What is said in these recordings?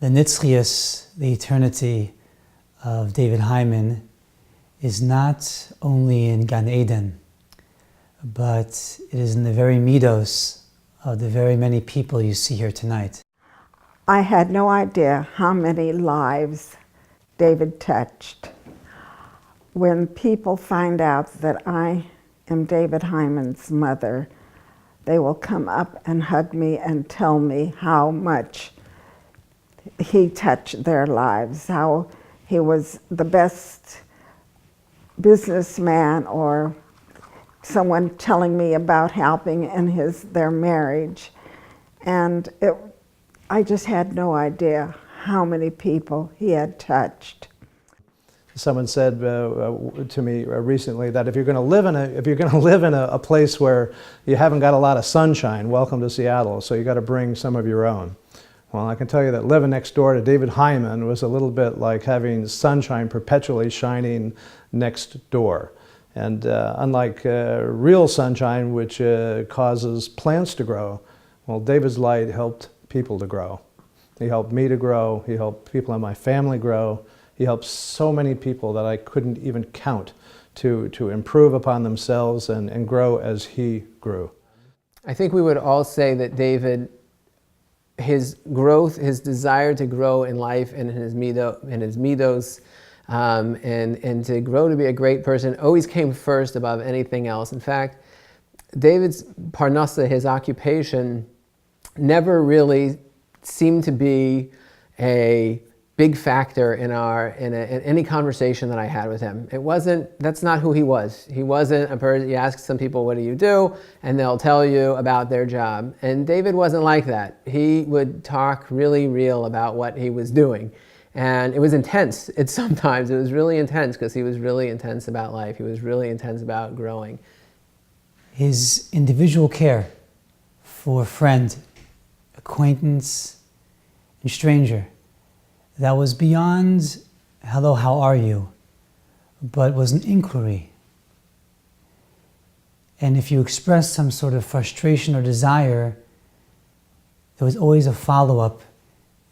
The Nitzchias, the eternity of David Hyman, is not only in Gan Eden, but it is in the very midos of the very many people you see here tonight. I had no idea how many lives David touched. When people find out that I am David Hyman's mother, they will come up and hug me and tell me how much he touched their lives, how he was the best businessman, or someone telling me about helping in their marriage. And I just had no idea how many people he had touched. Someone said to me recently that if you're going to live in a place where you haven't got a lot of sunshine, welcome to Seattle. So you got to bring some of your own. Well, I can tell you that living next door to David Hyman was a little bit like having sunshine perpetually shining next door. And unlike real sunshine, which causes plants to grow, well, David's light helped people to grow. He helped me to grow. He helped people in my family grow. He helped so many people that I couldn't even count to improve upon themselves and grow as he grew. I think we would all say that David, his growth, his desire to grow in life and in his midos, and to grow to be a great person always came first above anything else. In fact, David's parnasa, his occupation, never really seemed to be a big factor in any conversation that I had with him. That's not who he was. He wasn't a person, you ask some people, what do you do? And they'll tell you about their job. And David wasn't like that. He would talk really real about what he was doing. And it was intense. Sometimes it was really intense because he was really intense about life. He was really intense about growing. His individual care for friend, acquaintance, and stranger, that was beyond, hello, how are you, but was an inquiry. And if you expressed some sort of frustration or desire, there was always a follow-up.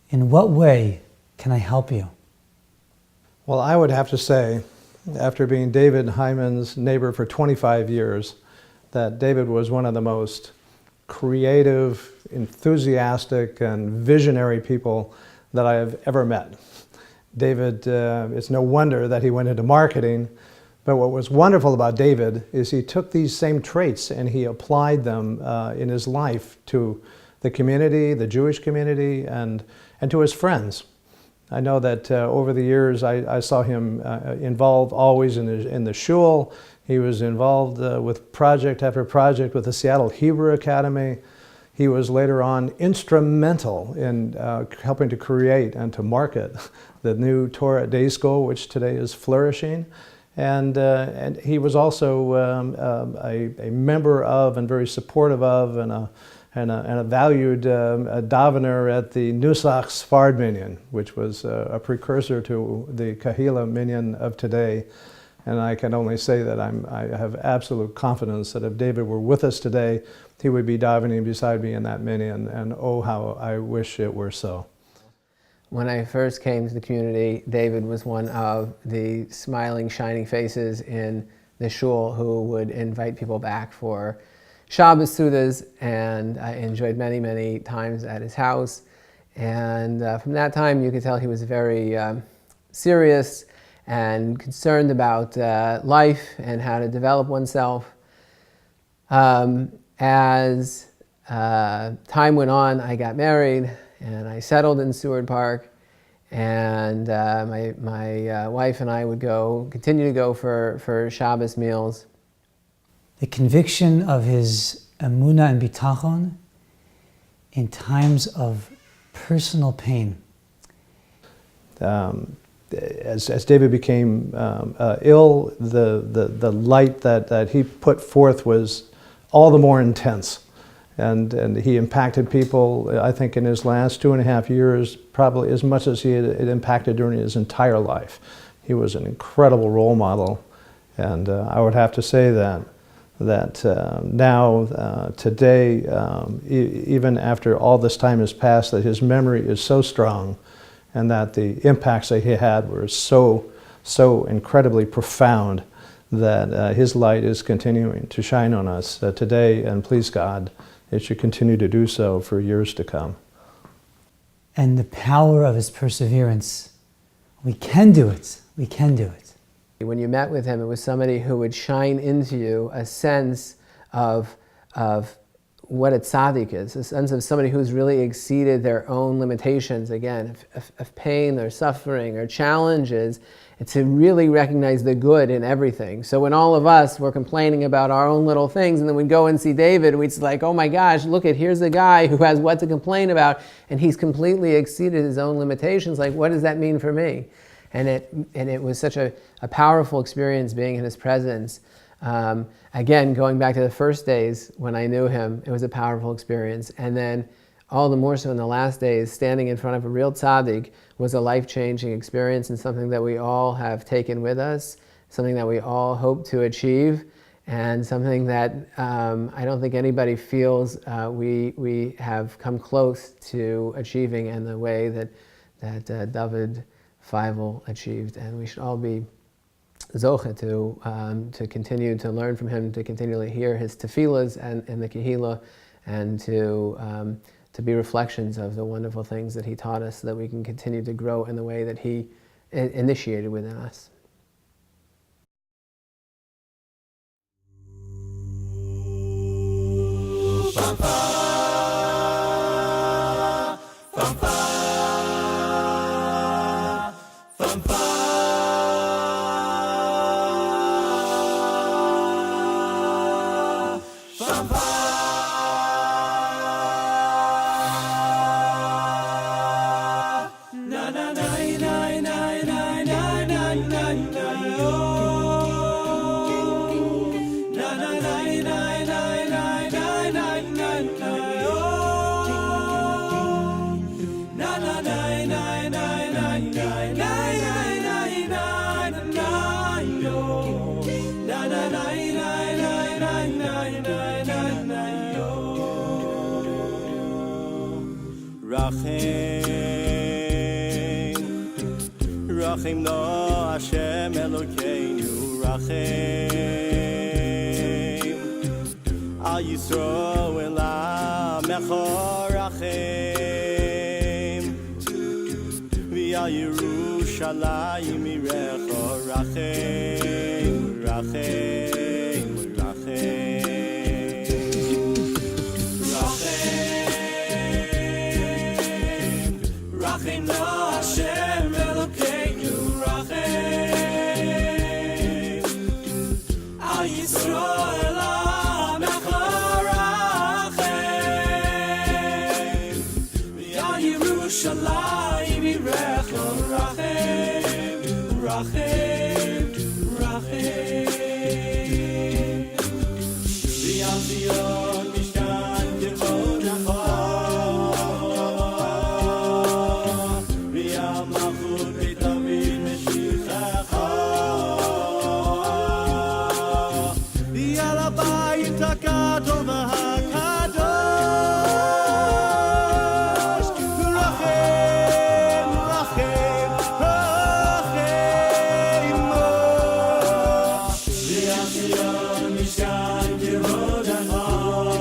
In what way can I help you? Well, I would have to say, after being David Hyman's neighbor for 25 years, that David was one of the most creative, enthusiastic, and visionary people that I have ever met. David, it's no wonder that he went into marketing, but what was wonderful about David is he took these same traits and he applied them in his life to the community, the Jewish community, and to his friends. I know that over the years I saw him involved always in the shul. He was involved with project after project with the Seattle Hebrew Academy. He was later on instrumental in helping to create and to market the new Torah Day School, which today is flourishing. And he was also a member of and very supportive of and a valued davener at the Nusach Sfard Minyan, which was a precursor to the Kehilla Minyan of today. And I can only say that I have absolute confidence that if David were with us today, he would be davening beside me in that minyan, and oh, how I wish it were so. When I first came to the community, David was one of the smiling, shining faces in the shul who would invite people back for Shabbos Sudas, and I enjoyed many, many times at his house. And from that time, you could tell he was very serious and concerned about life and how to develop oneself. As time went on, I got married and I settled in Seward Park, and my wife and I would continue to go for Shabbos meals. The conviction of his emunah and bitachon in times of personal pain. As David became ill, the light that he put forth was all the more intense. And he impacted people, I think, in his last 2.5 years, probably as much as he had impacted during his entire life. He was an incredible role model. And I would have to say that that now, today, even after all this time has passed, that his memory is so strong, and that the impacts that he had were so incredibly profound, that his light is continuing to shine on us today, and please God, it should continue to do so for years to come. And the power of his perseverance. We can do it. We can do it. When you met with him, it was somebody who would shine into you a sense of what a tzaddik is, a sense of somebody who's really exceeded their own limitations, again, of pain or suffering or challenges, and to really recognize the good in everything. So when all of us were complaining about our own little things, and then we'd go and see David, we'd say like, oh my gosh, look here's a guy who has what to complain about, and he's completely exceeded his own limitations. Like, what does that mean for me? And it was such a powerful experience being in his presence. Again, going back to the first days when I knew him, it was a powerful experience. And then all the more so in the last days, standing in front of a real tzaddik was a life-changing experience, and something that we all have taken with us, something that we all hope to achieve, and something that I don't think anybody feels we have come close to achieving in the way that David Feivel achieved. And we should all be zoche to continue to learn from him, to continually hear his tefillas and the Kehilla, and to be reflections of the wonderful things that he taught us, so that we can continue to grow in the way that he initiated within us. Rachim no Hashem Elokeinu Rachim Al Yisroel Amecho Rachim V'al Yerushalayim Irecho Rachim Rachim Rachim Rachim Rachim no Hashem Elokeinu Rachim Al Yisroel Amecho Rachim V'al Yerushalayim Irecho Rachim Rachim Rachim V'al Zion Mishkan Kevodecho V'al Malchut Beit David Meshichecho V'al Habayit HaGadol v'HaKadosh Rachim Rachim Rachimo V'al Zion Mishkan Kevodecho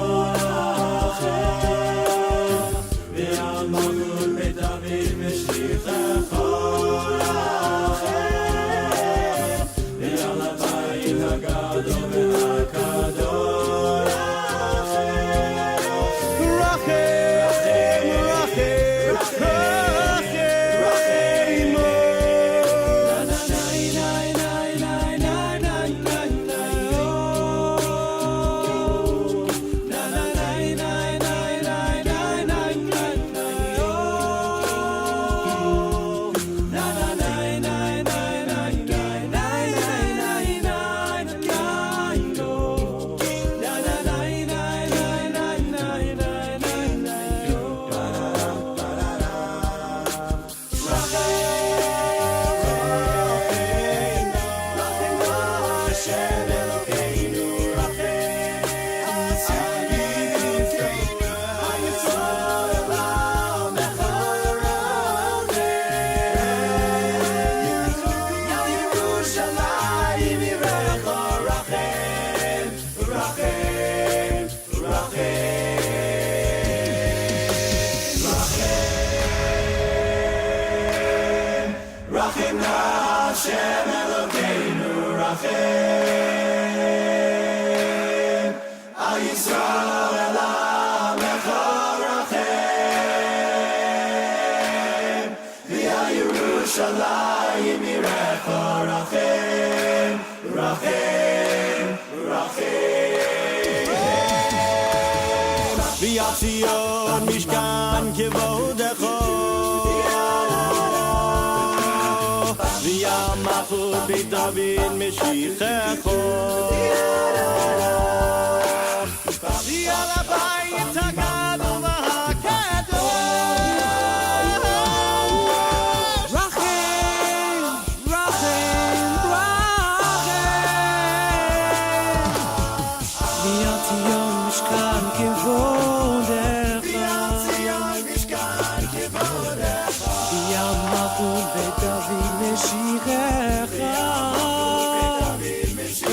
Hashem Elokeinu Rachem Al Yisrael Elamecha Rachem V'al Yerushalayim Yirecha Rachem Rachem Rachem V'al Tzion Mishkan Kevodecha V'al Malchut Beit David Meshichecha V'al Habayit HaGadol VaHaKadosh Rachem, Rachem, Rachem V'al Tzion Mishkan Kevodecha V'al Malchut Beit David Meshichecha Oh,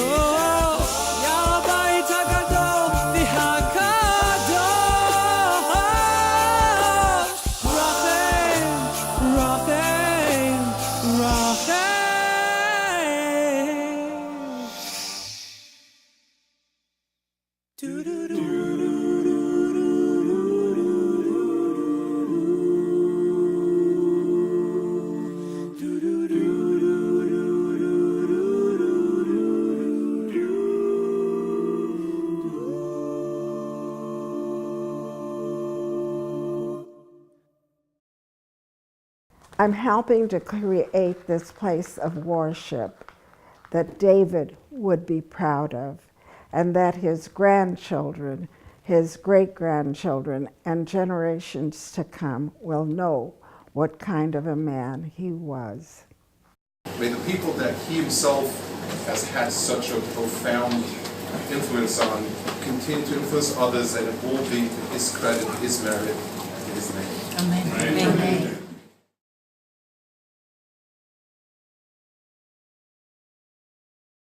V'al Habayit HaGadol VaHaKadosh Rachem, Rachem, I'm helping to create this place of worship that David would be proud of, and that his grandchildren, his great-grandchildren, and generations to come will know what kind of a man he was. May the people that he himself has had such a profound influence on continue to influence others, and it will be to his credit, his merit, and his name. Amen. Amen.